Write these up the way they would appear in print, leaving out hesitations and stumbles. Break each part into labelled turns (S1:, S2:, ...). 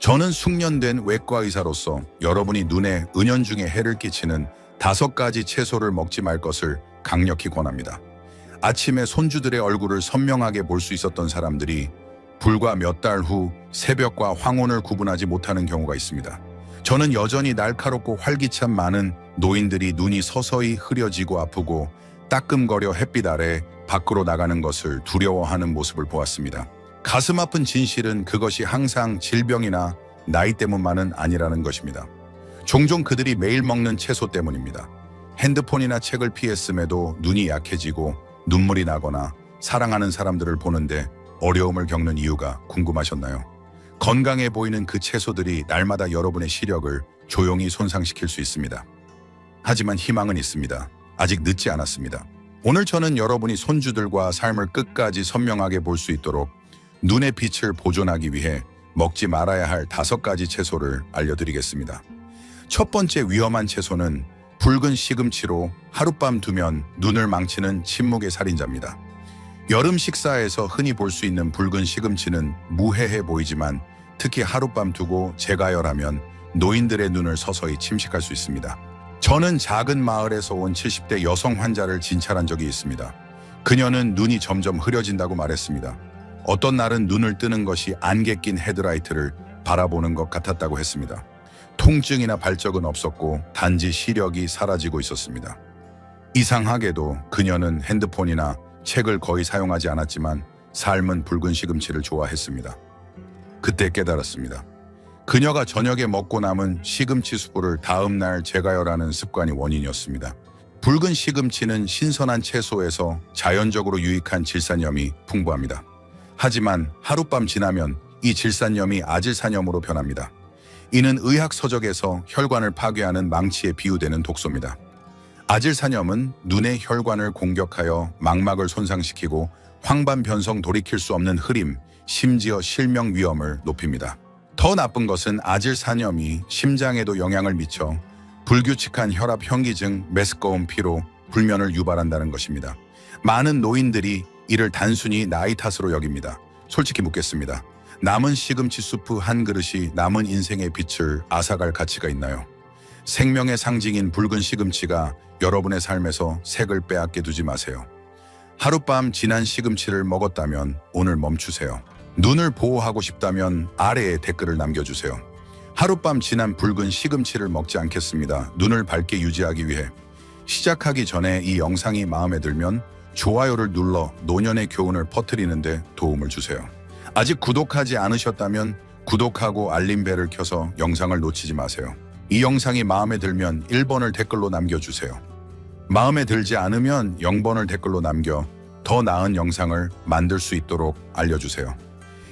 S1: 저는 숙련된 외과 의사로서 여러분이 눈에 은연중에 해를 끼치는 5가지 채소를 먹지 말 것을 강력히 권합니다. 아침에 손주들의 얼굴을 선명하게 볼 수 있었던 사람들이 불과 몇 달 후 새벽과 황혼을 구분하지 못하는 경우가 있습니다. 저는 여전히 날카롭고 활기찬 많은 노인들이 눈이 서서히 흐려지고 아프고 따끔거려 햇빛 아래 밖으로 나가는 것을 두려워하는 모습을 보았습니다. 가슴 아픈 진실은 그것이 항상 질병이나 나이 때문만은 아니라는 것입니다. 종종 그들이 매일 먹는 채소 때문입니다. 핸드폰이나 책을 피했음에도 눈이 약해지고 눈물이 나거나 사랑하는 사람들을 보는데 어려움을 겪는 이유가 궁금하셨나요? 건강해 보이는 그 채소들이 날마다 여러분의 시력을 조용히 손상시킬 수 있습니다. 하지만 희망은 있습니다. 아직 늦지 않았습니다. 오늘 저는 여러분이 손주들과 삶을 끝까지 선명하게 볼 수 있도록 눈의 빛을 보존하기 위해 먹지 말아야 할 5가지 채소를 알려드리겠습니다. 첫 번째 위험한 채소는 붉은 시금치로 하룻밤 두면 눈을 망치는 침묵의 살인자입니다. 여름 식사에서 흔히 볼 수 있는 붉은 시금치는 무해해 보이지만 특히 하룻밤 두고 재가열하면 노인들의 눈을 서서히 침식할 수 있습니다. 저는 작은 마을에서 온 70대 여성 환자를 진찰한 적이 있습니다. 그녀는 눈이 점점 흐려진다고 말했습니다. 어떤 날은 눈을 뜨는 것이 안개 낀 헤드라이트를 바라보는 것 같았다고 했습니다. 통증이나 발적은 없었고 단지 시력이 사라지고 있었습니다. 이상하게도 그녀는 핸드폰이나 책을 거의 사용하지 않았지만 삶은 붉은 시금치를 좋아했습니다. 그때 깨달았습니다. 그녀가 저녁에 먹고 남은 시금치 수프를 다음 날 재가열하는 습관이 원인이었습니다. 붉은 시금치는 신선한 채소에서 자연적으로 유익한 질산염이 풍부합니다. 하지만 하룻밤 지나면 이 질산염이 아질산염으로 변합니다. 이는 의학 서적에서 혈관을 파괴하는 망치에 비유되는 독소입니다. 아질산염은 눈의 혈관을 공격하여 망막을 손상시키고 황반 변성 돌이킬 수 없는 흐림, 심지어 실명 위험을 높입니다. 더 나쁜 것은 아질산염이 심장에도 영향을 미쳐 불규칙한 혈압 현기증, 메스꺼움, 피로, 불면을 유발한다는 것입니다. 많은 노인들이 이를 단순히 나이 탓으로 여깁니다. 솔직히 묻겠습니다. 남은 시금치 수프 한 그릇이 남은 인생의 빛을 앗아갈 가치가 있나요? 생명의 상징인 붉은 시금치가 여러분의 삶에서 색을 빼앗게 두지 마세요. 하룻밤 지난 시금치를 먹었다면 오늘 멈추세요. 눈을 보호하고 싶다면 아래에 댓글을 남겨주세요. 하룻밤 지난 붉은 시금치를 먹지 않겠습니다. 눈을 밝게 유지하기 위해. 시작하기 전에 이 영상이 마음에 들면 좋아요를 눌러 노년의 교훈을 퍼뜨리는 데 도움을 주세요. 아직 구독하지 않으셨다면 구독하고 알림벨을 켜서 영상을 놓치지 마세요. 이 영상이 마음에 들면 1번을 댓글로 남겨주세요. 마음에 들지 않으면 0번을 댓글로 남겨 더 나은 영상을 만들 수 있도록 알려주세요.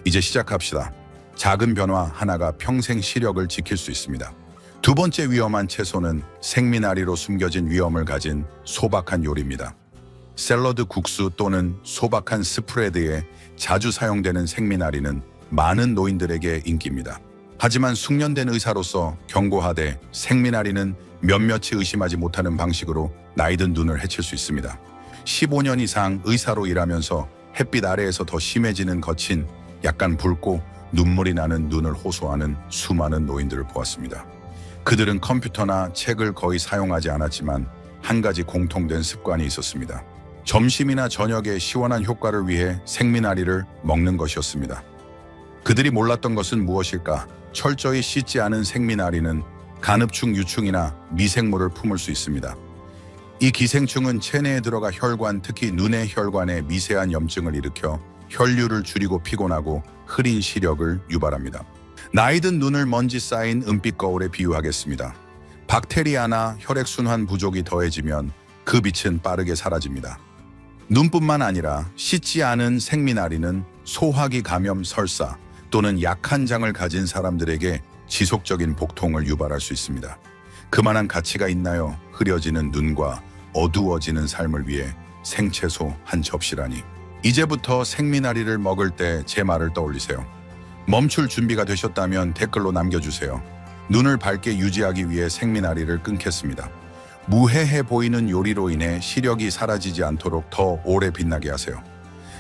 S1: 이제 시작합시다. 작은 변화 하나가 평생 시력을 지킬 수 있습니다. 두 번째 위험한 채소는 생미나리로 숨겨진 위험을 가진 소박한 요리입니다. 샐러드 국수 또는 소박한 스프레드에 자주 사용되는 생미나리는 많은 노인들에게 인기입니다. 하지만 숙련된 의사로서 경고하되 생미나리는 몇몇이 의심하지 못하는 방식으로 나이든 눈을 해칠 수 있습니다. 15년 이상 의사로 일하면서 햇빛 아래에서 더 심해지는 거친 약간 붉고 눈물이 나는 눈을 호소하는 수많은 노인들을 보았습니다. 그들은 컴퓨터나 책을 거의 사용하지 않았지만 한 가지 공통된 습관이 있었습니다. 점심이나 저녁에 시원한 효과를 위해 생미나리를 먹는 것이었습니다. 그들이 몰랐던 것은 무엇일까? 철저히 씻지 않은 생미나리는 간흡충, 유충이나 미생물을 품을 수 있습니다. 이 기생충은 체내에 들어가 혈관, 특히 눈의 혈관에 미세한 염증을 일으켜 혈류를 줄이고 피곤하고 흐린 시력을 유발합니다. 나이든 눈을 먼지 쌓인 은빛 거울에 비유하겠습니다. 박테리아나 혈액순환 부족이 더해지면 그 빛은 빠르게 사라집니다. 눈뿐만 아니라 씻지 않은 생미나리는 소화기 감염, 설사 또는 약한 장을 가진 사람들에게 지속적인 복통을 유발할 수 있습니다. 그만한 가치가 있나요? 흐려지는 눈과 어두워지는 삶을 위해 생채소 한 접시라니. 이제부터 생미나리를 먹을 때 제 말을 떠올리세요. 멈출 준비가 되셨다면 댓글로 남겨주세요. 눈을 밝게 유지하기 위해 생미나리를 끊겠습니다. 무해해 보이는 요리로 인해 시력이 사라지지 않도록 더 오래 빛나게 하세요.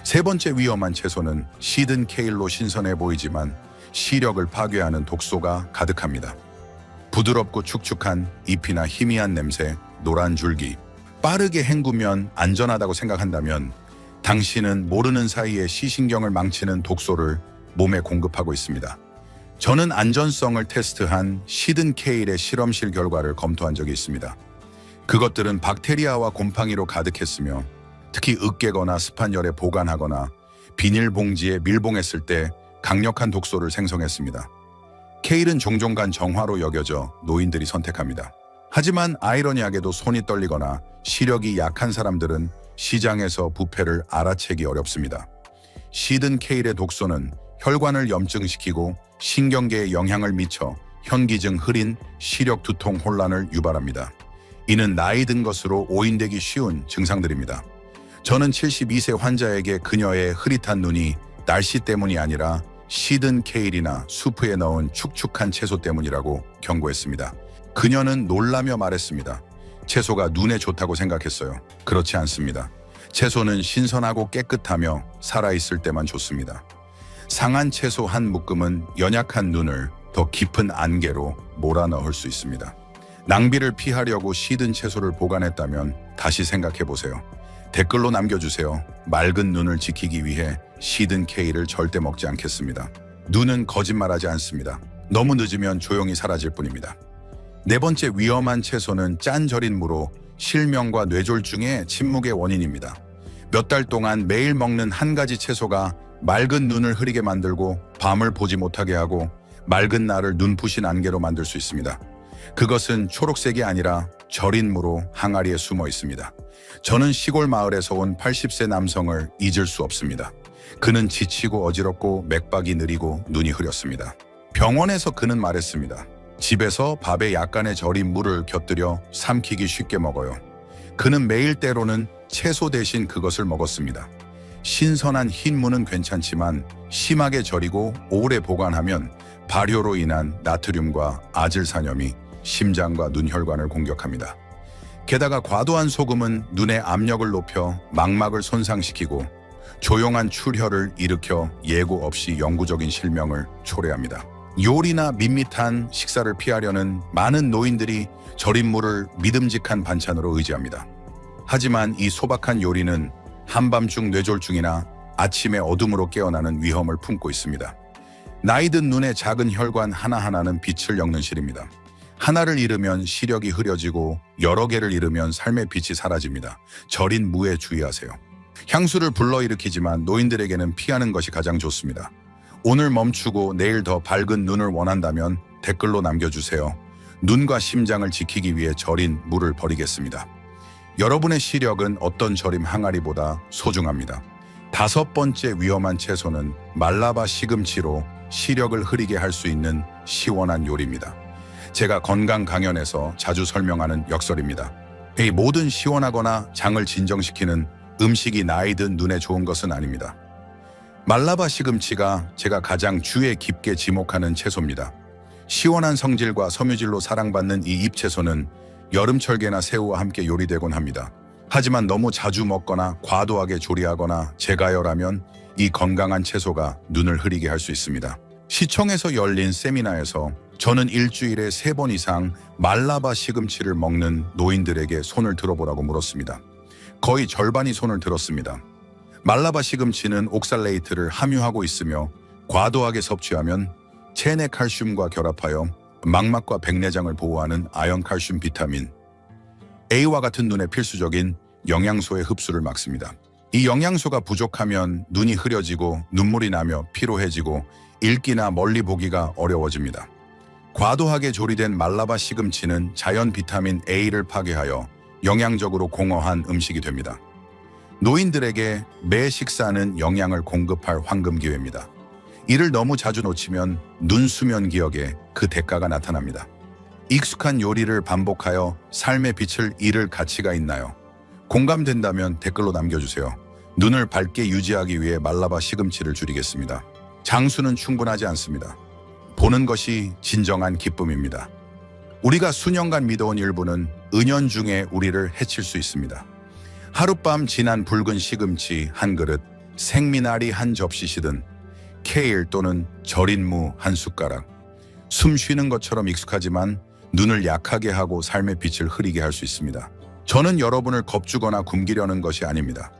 S1: 세 번째 위험한 채소는 시든 케일로 신선해 보이지만 시력을 파괴하는 독소가 가득합니다. 부드럽고 축축한 잎이나 희미한 냄새, 노란 줄기. 빠르게 헹구면 안전하다고 생각한다면 당신은 모르는 사이에 시신경을 망치는 독소를 몸에 공급하고 있습니다. 저는 안전성을 테스트한 시든 케일의 실험실 결과를 검토한 적이 있습니다. 그것들은 박테리아와 곰팡이로 가득했으며 특히 으깨거나 습한 열에 보관하거나 비닐봉지에 밀봉했을 때 강력한 독소를 생성했습니다. 케일은 종종 간 정화로 여겨져 노인들이 선택합니다. 하지만 아이러니하게도 손이 떨리거나 시력이 약한 사람들은 시장에서 부패를 알아채기 어렵습니다. 시든 케일의 독소는 혈관을 염증시키고 신경계에 영향을 미쳐 현기증, 흐린, 시력 두통, 혼란을 유발합니다. 이는 나이 든 것으로 오인되기 쉬운 증상들입니다. 저는 72세 환자에게 그녀의 흐릿한 눈이 날씨 때문이 아니라 시든 케일이나 수프에 넣은 축축한 채소 때문이라고 경고했습니다. 그녀는 놀라며 말했습니다. 채소가 눈에 좋다고 생각했어요. 그렇지 않습니다. 채소는 신선하고 깨끗하며 살아있을 때만 좋습니다. 상한 채소 한 묶음은 연약한 눈을 더 깊은 안개로 몰아넣을 수 있습니다. 낭비를 피하려고 시든 채소를 보관했다면 다시 생각해 보세요. 댓글로 남겨주세요. 맑은 눈을 지키기 위해 시든 케일을 절대 먹지 않겠습니다. 눈은 거짓말하지 않습니다. 너무 늦으면 조용히 사라질 뿐입니다. 네 번째 위험한 채소는 짠 절인 무로 실명과 뇌졸중의 침묵의 원인입니다. 몇 달 동안 매일 먹는 한 가지 채소가 맑은 눈을 흐리게 만들고 밤을 보지 못하게 하고 맑은 날을 눈부신 안개로 만들 수 있습니다. 그것은 초록색이 아니라 절인 무로 항아리에 숨어 있습니다. 저는 시골 마을에서 온 80세 남성을 잊을 수 없습니다. 그는 지치고 어지럽고 맥박이 느리고 눈이 흐렸습니다. 병원에서 그는 말했습니다. 집에서 밥에 약간의 절인 무를 곁들여 삼키기 쉽게 먹어요. 그는 매일 때로는 채소 대신 그것을 먹었습니다. 신선한 흰 무는 괜찮지만 심하게 절이고 오래 보관하면 발효로 인한 나트륨과 아질산염이 심장과 눈혈관을 공격합니다. 게다가 과도한 소금은 눈의 압력을 높여 망막을 손상시키고 조용한 출혈을 일으켜 예고 없이 영구적인 실명을 초래합니다. 요리나 밋밋한 식사를 피하려는 많은 노인들이 절인 무를 믿음직한 반찬으로 의지합니다. 하지만 이 소박한 요리는 한밤중 뇌졸중이나 아침에 어둠으로 깨어나는 위험을 품고 있습니다. 나이든 눈의 작은 혈관 하나하나는 빛을 엮는 실입니다. 하나를 잃으면 시력이 흐려지고 여러 개를 잃으면 삶의 빛이 사라집니다. 절인 무에 주의하세요. 향수를 불러일으키지만 노인들에게는 피하는 것이 가장 좋습니다. 오늘 멈추고 내일 더 밝은 눈을 원한다면 댓글로 남겨주세요. 눈과 심장을 지키기 위해 절인 무를 버리겠습니다. 여러분의 시력은 어떤 절임 항아리보다 소중합니다. 다섯 번째 위험한 채소는 말라바 시금치로 시력을 흐리게 할 수 있는 시원한 요리입니다. 제가 건강 강연에서 자주 설명하는 역설입니다. 이 모든 시원하거나 장을 진정시키는 음식이 나이든 눈에 좋은 것은 아닙니다. 말라바 시금치가 제가 가장 주에 깊게 지목하는 채소입니다. 시원한 성질과 섬유질로 사랑받는 이 잎채소는 여름철개나 새우와 함께 요리되곤 합니다. 하지만 너무 자주 먹거나 과도하게 조리하거나 재가열하면 이 건강한 채소가 눈을 흐리게 할 수 있습니다. 시청에서 열린 세미나에서 저는 일주일에 3번 이상 말라바 시금치를 먹는 노인들에게 손을 들어보라고 물었습니다. 거의 절반이 손을 들었습니다. 말라바 시금치는 옥살레이트를 함유하고 있으며 과도하게 섭취하면 체내 칼슘과 결합하여 망막과 백내장을 보호하는 아연 칼슘 비타민 A와 같은 눈에 필수적인 영양소의 흡수를 막습니다. 이 영양소가 부족하면 눈이 흐려지고 눈물이 나며 피로해지고 읽기나 멀리 보기가 어려워집니다. 과도하게 조리된 말라바 시금치는 자연 비타민 A를 파괴하여 영양적으로 공허한 음식이 됩니다. 노인들에게 매 식사는 영양을 공급할 황금 기회입니다. 이를 너무 자주 놓치면 눈 수면 기억에 그 대가가 나타납니다. 익숙한 요리를 반복하여 삶의 빛을 잃을 가치가 있나요? 공감된다면 댓글로 남겨주세요. 눈을 밝게 유지하기 위해 말라바 시금치를 줄이겠습니다. 장수는 충분하지 않습니다. 보는 것이 진정한 기쁨입니다. 우리가 수년간 믿어온 일부는 은연중에 우리를 해칠 수 있습니다. 하룻밤 진한 붉은 시금치 한 그릇, 생미나리 한 접시시든 케일 또는 절인 무 한 숟가락. 숨 쉬는 것처럼 익숙하지만 눈을 약하게 하고 삶의 빛을 흐리게 할 수 있습니다. 저는 여러분을 겁주거나 굶기려는 것이 아닙니다.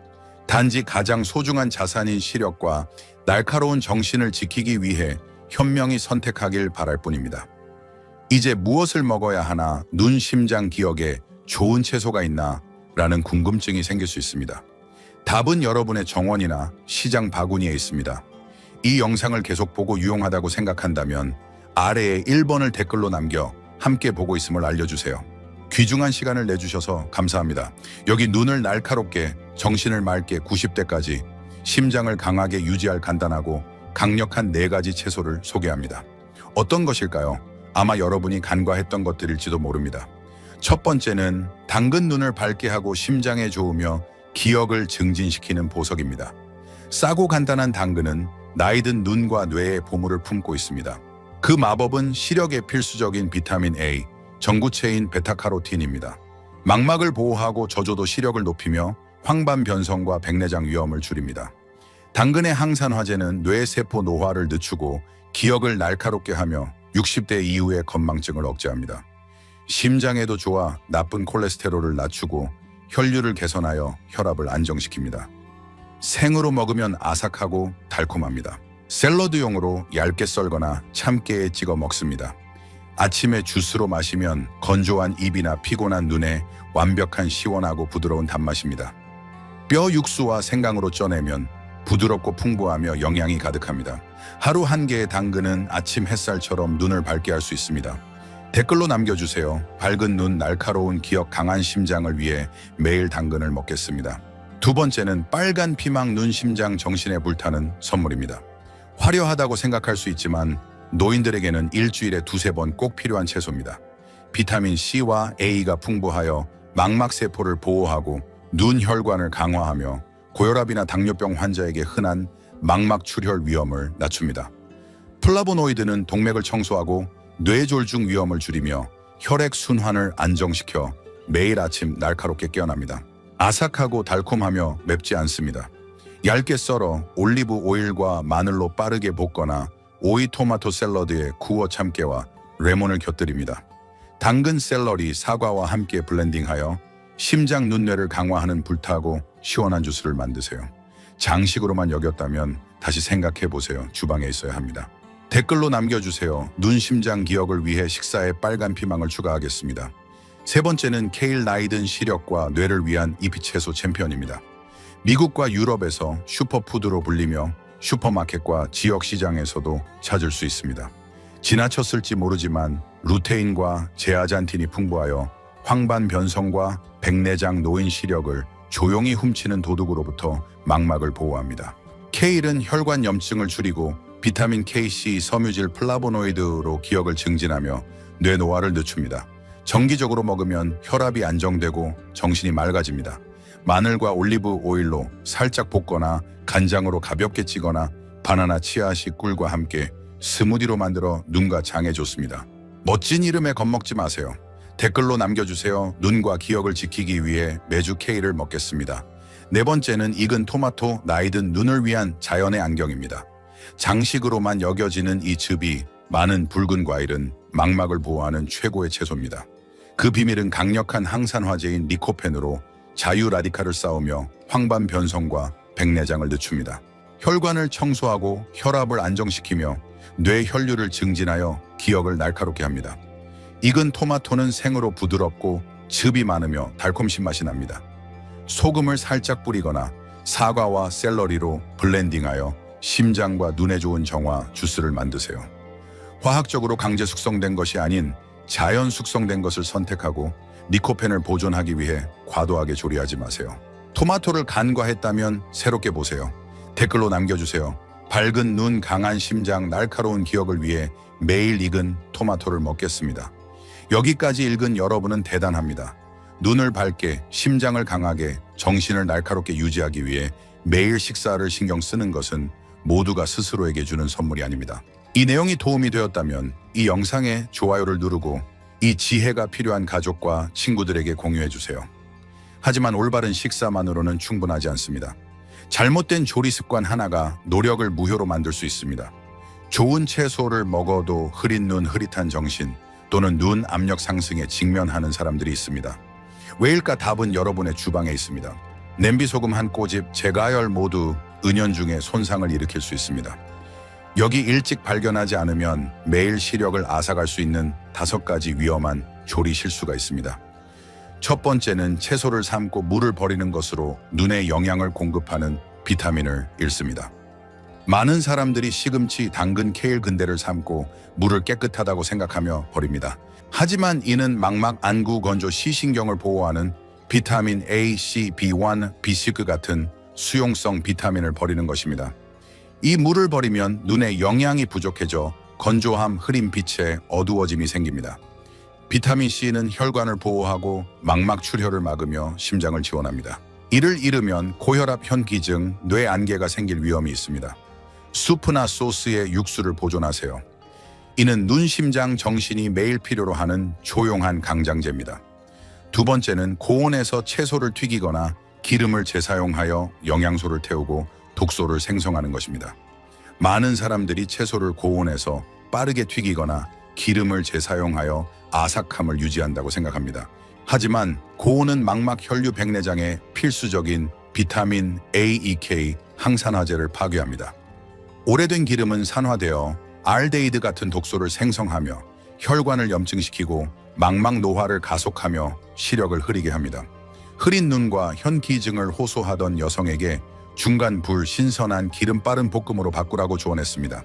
S1: 단지 가장 소중한 자산인 시력과 날카로운 정신을 지키기 위해 현명히 선택하길 바랄 뿐입니다. 이제 무엇을 먹어야 하나, 눈, 심장, 기억에 좋은 채소가 있나? 라는 궁금증이 생길 수 있습니다. 답은 여러분의 정원이나 시장 바구니에 있습니다. 이 영상을 계속 보고 유용하다고 생각한다면 아래에 1번을 댓글로 남겨 함께 보고 있음을 알려주세요. 귀중한 시간을 내주셔서 감사합니다. 여기 눈을 날카롭게, 정신을 맑게 90대까지, 심장을 강하게 유지할 간단하고 강력한 4가지 채소를 소개합니다. 어떤 것일까요? 아마 여러분이 간과했던 것들일지도 모릅니다. 첫 번째는 당근, 눈을 밝게 하고 심장에 좋으며 기억을 증진시키는 보석입니다. 싸고 간단한 당근은 나이든 눈과 뇌의 보물을 품고 있습니다. 그 마법은 시력에 필수적인 비타민 A, 전구체인 베타카로틴입니다. 망막을 보호하고 저조도 시력을 높이며 황반 변성과 백내장 위험을 줄입니다. 당근의 항산화제는 뇌세포 노화를 늦추고 기억을 날카롭게 하며 60대 이후의 건망증을 억제합니다. 심장에도 좋아 나쁜 콜레스테롤을 낮추고 혈류를 개선하여 혈압을 안정시킵니다. 생으로 먹으면 아삭하고 달콤합니다. 샐러드용으로 얇게 썰거나 참깨에 찍어 먹습니다. 아침에 주스로 마시면 건조한 입이나 피곤한 눈에 완벽한 시원하고 부드러운 단맛입니다. 뼈 육수와 생강으로 쪄내면 부드럽고 풍부하며 영양이 가득합니다. 하루 한 개의 당근은 아침 햇살처럼 눈을 밝게 할 수 있습니다. 댓글로 남겨주세요. 밝은 눈, 날카로운 기억, 강한 심장을 위해 매일 당근을 먹겠습니다. 두 번째는 빨간 피망, 눈, 심장, 정신에 불타는 선물입니다. 화려하다고 생각할 수 있지만 노인들에게는 일주일에 2~3번 꼭 필요한 채소입니다. 비타민 C와 A가 풍부하여 망막세포를 보호하고 눈 혈관을 강화하며 고혈압이나 당뇨병 환자에게 흔한 망막 출혈 위험을 낮춥니다. 플라보노이드는 동맥을 청소하고 뇌졸중 위험을 줄이며 혈액 순환을 안정시켜 매일 아침 날카롭게 깨어납니다. 아삭하고 달콤하며 맵지 않습니다. 얇게 썰어 올리브 오일과 마늘로 빠르게 볶거나 오이 토마토 샐러드에 구워 참깨와 레몬을 곁들입니다. 당근, 샐러리, 사과와 함께 블렌딩하여 심장, 눈뇌를 강화하는 불타고 시원한 주스를 만드세요. 장식으로만 여겼다면 다시 생각해보세요. 주방에 있어야 합니다. 댓글로 남겨주세요. 눈, 심장, 기억을 위해 식사에 빨간 피망을 추가하겠습니다. 세 번째는 케일, 나이든 시력과 뇌를 위한 잎채소 챔피언입니다. 미국과 유럽에서 슈퍼푸드로 불리며 슈퍼마켓과 지역 시장에서도 찾을 수 있습니다. 지나쳤을지 모르지만 루테인과 제아잔틴이 풍부하여 황반 변성과 백내장, 노인 시력을 조용히 훔치는 도둑으로부터 망막을 보호합니다. 케일은 혈관 염증을 줄이고 비타민 K, C, 섬유질, 플라보노이드로 기억을 증진하며 뇌 노화를 늦춥니다. 정기적으로 먹으면 혈압이 안정되고 정신이 맑아집니다. 마늘과 올리브 오일로 살짝 볶거나 간장으로 가볍게 찌거나 바나나, 치아씨, 꿀과 함께 스무디로 만들어 눈과 장에 좋습니다. 멋진 이름에 겁먹지 마세요. 댓글로 남겨주세요. 눈과 기억을 지키기 위해 매주 케일을 먹겠습니다. 네 번째는 익은 토마토, 나이든 눈을 위한 자연의 안경입니다. 장식으로만 여겨지는 이 즙이 많은 붉은 과일은 망막을 보호하는 최고의 채소입니다. 그 비밀은 강력한 항산화제인 리코펜으로 자유 라디칼을 쌓으며 황반 변성과 백내장을 늦춥니다. 혈관을 청소하고 혈압을 안정시키며 뇌 혈류를 증진하여 기억을 날카롭게 합니다. 익은 토마토는 생으로 부드럽고 즙이 많으며 달콤 신맛이 납니다. 소금을 살짝 뿌리거나 사과와 샐러리로 블렌딩하여 심장과 눈에 좋은 정화 주스를 만드세요. 화학적으로 강제 숙성된 것이 아닌 자연 숙성된 것을 선택하고 리코펜을 보존하기 위해 과도하게 조리하지 마세요. 토마토를 간과했다면 새롭게 보세요. 댓글로 남겨주세요. 밝은 눈, 강한 심장, 날카로운 기억을 위해 매일 익은 토마토를 먹겠습니다. 여기까지 읽은 여러분은 대단합니다. 눈을 밝게, 심장을 강하게, 정신을 날카롭게 유지하기 위해 매일 식사를 신경 쓰는 것은 모두가 스스로에게 주는 선물이 아닙니다. 이 내용이 도움이 되었다면 이 영상에 좋아요를 누르고 이 지혜가 필요한 가족과 친구들에게 공유해 주세요. 하지만 올바른 식사만으로는 충분하지 않습니다. 잘못된 조리 습관 하나가 노력을 무효로 만들 수 있습니다. 좋은 채소를 먹어도 흐린 눈, 흐릿한 정신 또는 눈 압력 상승에 직면하는 사람들이 있습니다. 왜일까? 답은 여러분의 주방에 있습니다. 냄비 소금 한 꼬집, 제가열 모두 은연중에 손상을 일으킬 수 있습니다. 여기 일찍 발견하지 않으면 매일 시력을 앗아갈 수 있는 5가지 위험한 조리 실수가 있습니다. 첫 번째는 채소를 삶고 물을 버리는 것으로 눈에 영양을 공급하는 비타민을 잃습니다. 많은 사람들이 시금치, 당근, 케일 근대를 삶고 물을 깨끗하다고 생각하며 버립니다. 하지만 이는 망막, 안구, 건조, 시신경을 보호하는 비타민 A, C, B1, B6 같은 수용성 비타민을 버리는 것입니다. 이 물을 버리면 눈에 영양이 부족해져 건조함, 흐린 빛에 어두워짐이 생깁니다. 비타민 C는 혈관을 보호하고 망막 출혈을 막으며 심장을 지원합니다. 이를 잃으면 고혈압, 현기증, 뇌안개가 생길 위험이 있습니다. 수프나 소스에 육수를 보존하세요. 이는 눈, 심장, 정신이 매일 필요로 하는 조용한 강장제입니다. 두 번째는 고온에서 채소를 튀기거나 기름을 재사용하여 영양소를 태우고 독소를 생성하는 것입니다. 많은 사람들이 채소를 고온에서 빠르게 튀기거나 기름을 재사용하여 아삭함을 유지한다고 생각합니다. 하지만 고온은 망막 혈류 백내장에 필수적인 비타민 A, E, K 항산화제를 파괴합니다. 오래된 기름은 산화되어 알데히드 같은 독소를 생성하며 혈관을 염증시키고 망막 노화를 가속하며 시력을 흐리게 합니다. 흐린 눈과 현기증을 호소하던 여성에게 중간 불, 신선한 기름 빠른 볶음으로 바꾸라고 조언했습니다.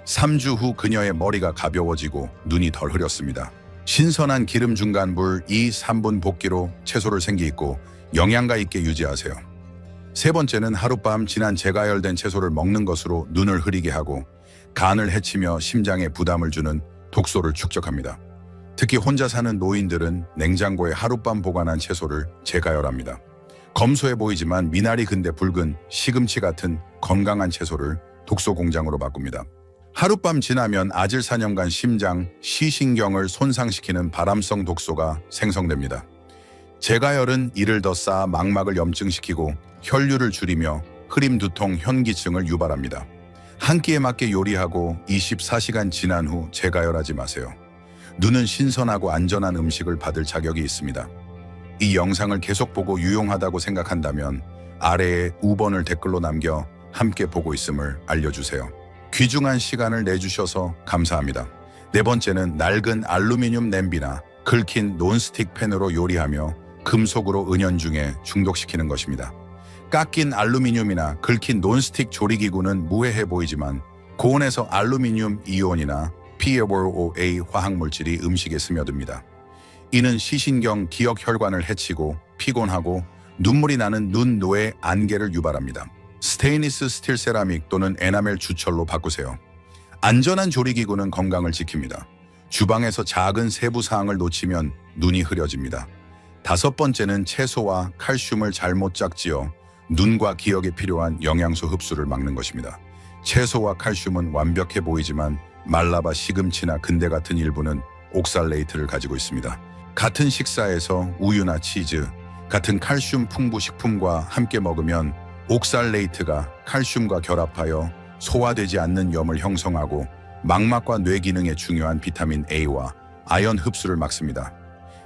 S1: 3주 후 그녀의 머리가 가벼워지고 눈이 덜 흐렸습니다. 신선한 기름 중간 불 2-3분 볶기로 채소를 생기있고 영양가 있게 유지하세요. 세 번째는 하룻밤 지난 재가열된 채소를 먹는 것으로 눈을 흐리게 하고 간을 해치며 심장에 부담을 주는 독소를 축적합니다. 특히 혼자 사는 노인들은 냉장고에 하룻밤 보관한 채소를 재가열합니다. 검소해 보이지만 미나리, 근대, 붉은 시금치 같은 건강한 채소를 독소 공장으로 바꿉니다. 하룻밤 지나면 아질산염간 심장, 시신경을 손상시키는 발암성 독소가 생성됩니다. 재가열은 이를 더 쌓아 망막을 염증시키고 혈류를 줄이며 흐림, 두통, 현기증을 유발합니다. 한 끼에 맞게 요리하고 24시간 지난 후 재가열하지 마세요. 눈은 신선하고 안전한 음식을 받을 자격이 있습니다. 이 영상을 계속 보고 유용하다고 생각한다면 아래에 우번을 댓글로 남겨 함께 보고 있음을 알려주세요. 귀중한 시간을 내주셔서 감사합니다. 네 번째는 낡은 알루미늄 냄비나 긁힌 논스틱 팬으로 요리하며 금속으로 은연중에 중독시키는 것입니다. 깎인 알루미늄이나 긁힌 논스틱 조리기구는 무해해 보이지만 고온에서 알루미늄 이온이나 PFOA 화학물질이 음식에 스며듭니다. 이는 시신경, 기억 혈관을 해치고 피곤하고 눈물이 나는 눈, 뇌, 안개를 유발합니다. 스테인리스 스틸 세라믹 또는 에나멜 주철로 바꾸세요. 안전한 조리기구는 건강을 지킵니다. 주방에서 작은 세부 사항을 놓치면 눈이 흐려집니다. 다섯 번째는 채소와 칼슘을 잘못 짝지어 눈과 기억에 필요한 영양소 흡수를 막는 것입니다. 채소와 칼슘은 완벽해 보이지만 말라바 시금치나 근대 같은 일부는 옥살레이트를 가지고 있습니다. 같은 식사에서 우유나 치즈, 같은 칼슘 풍부 식품과 함께 먹으면 옥살레이트가 칼슘과 결합하여 소화되지 않는 염을 형성하고 망막과 뇌 기능에 중요한 비타민 A와 아연 흡수를 막습니다.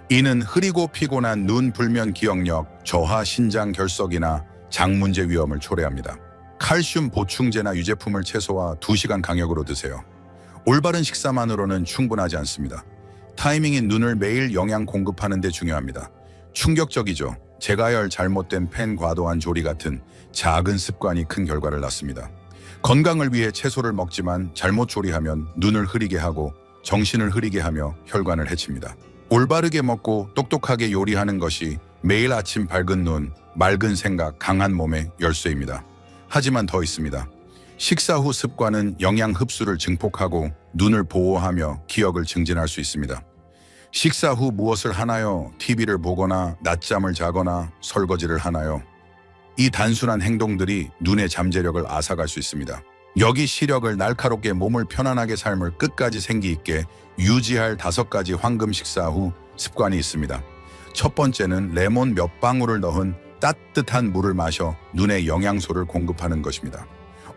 S1: 이는 흐리고 피곤한 눈, 불면 기억력, 저하, 신장 결석이나 장 문제 위험을 초래합니다. 칼슘 보충제나 유제품을 최소화 2시간 간격으로 드세요. 올바른 식사만으로는 충분하지 않습니다. 타이밍인 눈을 매일 영양 공급하는 데 중요합니다. 충격적이죠. 재가열, 잘못된 팬, 과도한 조리 같은 작은 습관이 큰 결과를 낳습니다. 건강을 위해 채소를 먹지만 잘못 조리하면 눈을 흐리게 하고 정신을 흐리게 하며 혈관을 해칩니다. 올바르게 먹고 똑똑하게 요리하는 것이 매일 아침 밝은 눈, 맑은 생각, 강한 몸의 열쇠입니다. 하지만 더 있습니다. 식사 후 습관은 영양 흡수를 증폭하고 눈을 보호하며 기억을 증진할 수 있습니다. 식사 후 무엇을 하나요? TV를 보거나 낮잠을 자거나 설거지를 하나요? 이 단순한 행동들이 눈의 잠재력을 앗아갈 수 있습니다. 여기 시력을 날카롭게 몸을 편안하게 삶을 끝까지 생기 있게 유지할 5가지 황금 식사 후 습관이 있습니다. 첫 번째는 레몬 몇 방울을 넣은 따뜻한 물을 마셔 눈에 영양소를 공급하는 것입니다.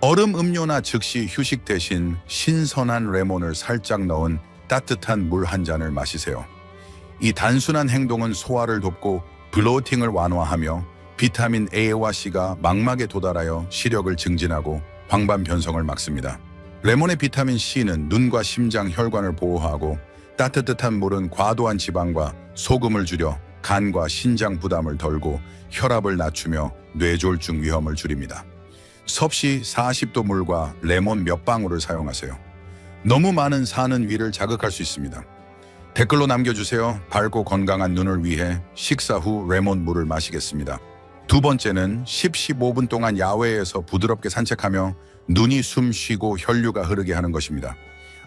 S1: 얼음 음료나 즉시 휴식 대신 신선한 레몬을 살짝 넣은 따뜻한 물 한 잔을 마시세요. 이 단순한 행동은 소화를 돕고 블로팅을 완화하며 비타민 A와 C가 망막에 도달하여 시력을 증진하고黄斑 변성을 막습니다. 레몬의 비타민 C는 눈과 심장, 혈관을 보호하고 따뜻한 물은 과도한 지방과 소금을 줄여 간과 신장 부담을 덜고 혈압을 낮추며 뇌졸중 위험을 줄입니다. 섭씨 40도 물과 레몬 몇 방울을 사용하세요. 너무 많은 산은 위를 자극할 수 있습니다. 댓글로 남겨주세요. 밝고 건강한 눈을 위해 식사 후 레몬 물을 마시겠습니다. 두 번째는 10-15분 동안 야외에서 부드럽게 산책하며 눈이 숨 쉬고 혈류가 흐르게 하는 것입니다.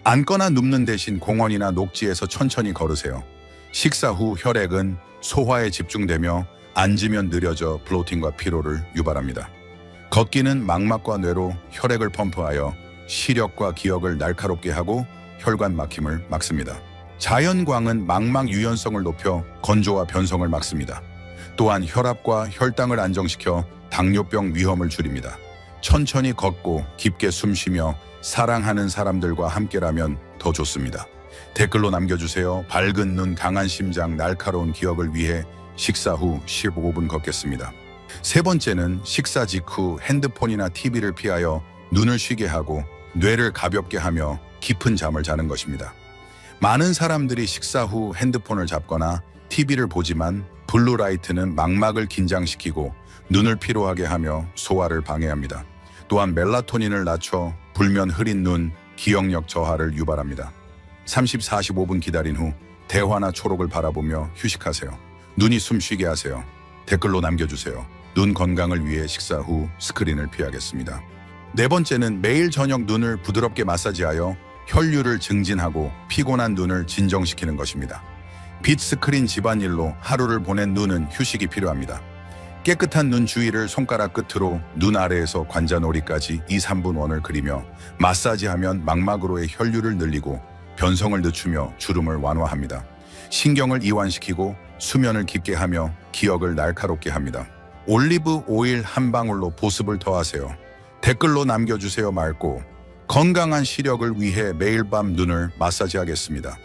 S1: 앉거나 눕는 대신 공원이나 녹지에서 천천히 걸으세요. 식사 후 혈액은 소화에 집중되며 앉으면 느려져 블로팅과 피로를 유발합니다. 걷기는 망막과 뇌로 혈액을 펌프하여 시력과 기억을 날카롭게 하고 혈관 막힘을 막습니다. 자연광은 망막 유연성을 높여 건조와 변성을 막습니다. 또한 혈압과 혈당을 안정시켜 당뇨병 위험을 줄입니다. 천천히 걷고 깊게 숨쉬며 사랑하는 사람들과 함께라면 더 좋습니다. 댓글로 남겨주세요. 밝은 눈, 강한 심장, 날카로운 기억을 위해 식사 후 15분 걷겠습니다. 세 번째는 식사 직후 핸드폰이나 TV를 피하여 눈을 쉬게 하고 뇌를 가볍게 하며 깊은 잠을 자는 것입니다. 많은 사람들이 식사 후 핸드폰을 잡거나 TV를 보지만 블루라이트는 망막을 긴장시키고 눈을 피로하게 하며 소화를 방해합니다. 또한 멜라토닌을 낮춰 불면 흐린 눈, 기억력 저하를 유발합니다. 30-45분 기다린 후 대화나 초록을 바라보며 휴식하세요. 눈이 숨쉬게 하세요. 댓글로 남겨주세요. 눈 건강을 위해 식사 후 스크린을 피하겠습니다. 네 번째는 매일 저녁 눈을 부드럽게 마사지하여 혈류를 증진하고 피곤한 눈을 진정시키는 것입니다. 빛 스크린 집안일로 하루를 보낸 눈은 휴식이 필요합니다. 깨끗한 눈 주위를 손가락 끝으로 눈 아래에서 관자놀이까지 2-3분 원을 그리며 마사지하면 망막으로의 혈류를 늘리고 변성을 늦추며 주름을 완화합니다. 신경을 이완시키고 수면을 깊게 하며 기억을 날카롭게 합니다. 올리브 오일 한 방울로 보습을 더하세요. 댓글로 남겨주세요. 맑고 건강한 시력을 위해 매일 밤 눈을 마사지하겠습니다.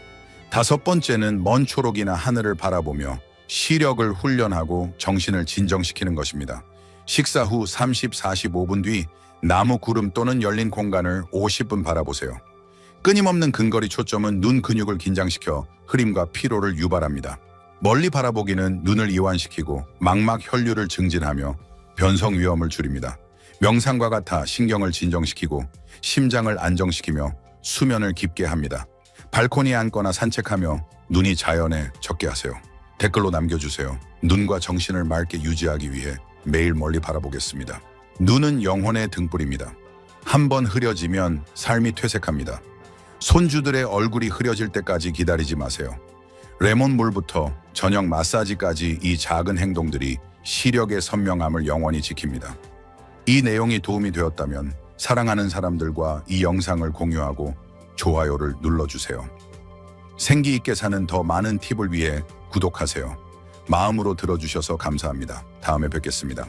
S1: 다섯 번째는 먼 초록이나 하늘을 바라보며 시력을 훈련하고 정신을 진정시키는 것입니다. 식사 후 30-45분 뒤 나무 구름 또는 열린 공간을 50분 바라보세요. 끊임없는 근거리 초점은 눈 근육을 긴장시켜 흐림과 피로를 유발합니다. 멀리 바라보기는 눈을 이완시키고 망막 혈류를 증진하며 변성 위험을 줄입니다. 명상과 같아 신경을 진정시키고 심장을 안정시키며 수면을 깊게 합니다. 발코니에 앉거나 산책하며 눈이 자연에 젖게 하세요. 댓글로 남겨주세요. 눈과 정신을 맑게 유지하기 위해 매일 멀리 바라보겠습니다. 눈은 영혼의 등불입니다. 한번 흐려지면 삶이 퇴색합니다. 손주들의 얼굴이 흐려질 때까지 기다리지 마세요. 레몬물부터 저녁 마사지까지 이 작은 행동들이 시력의 선명함을 영원히 지킵니다. 이 내용이 도움이 되었다면 사랑하는 사람들과 이 영상을 공유하고 좋아요를 눌러주세요. 생기 있게 사는 더 많은 팁을 위해 구독하세요. 마음으로 들어주셔서 감사합니다. 다음에 뵙겠습니다.